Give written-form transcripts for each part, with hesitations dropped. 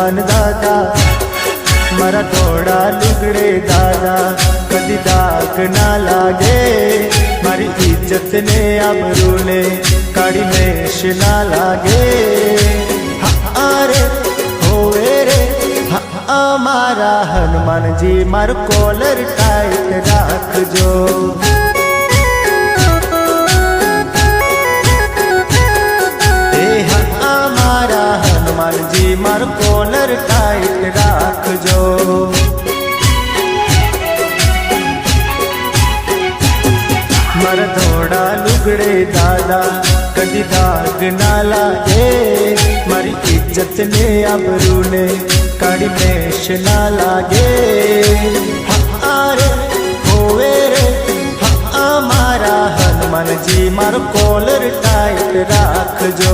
हनुमान दादा मारा धोड़ा लुगड़े दादा कदी दाग ना लागे मारी इज्जत ने आबरू ने काड़ी मेष ना लागे अरे होवे रे मारा हनुमान जी मार कॉलर टाइट राखजो मारा हनुमान जी मार कॉलर टाइट राखजो मार धोड़ा लुगड़े दादा कदी दाग ना लागे मारी इज्जत ने आबरू ने काड़ी मेष ना लागे अरे होवे रे मारा हनुमान जी मार कॉलर टाइट राखजो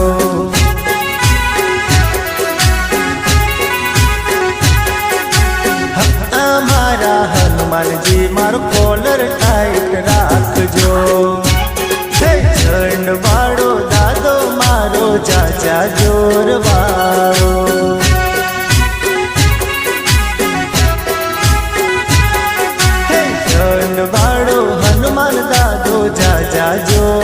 मारा हनुमान जी मार कॉलर टाइट राखजो झंड वाड़ो दादो मारो चाचा जोर वाड़ो झंड वाड़ो हनुमान दादो चाचा जोर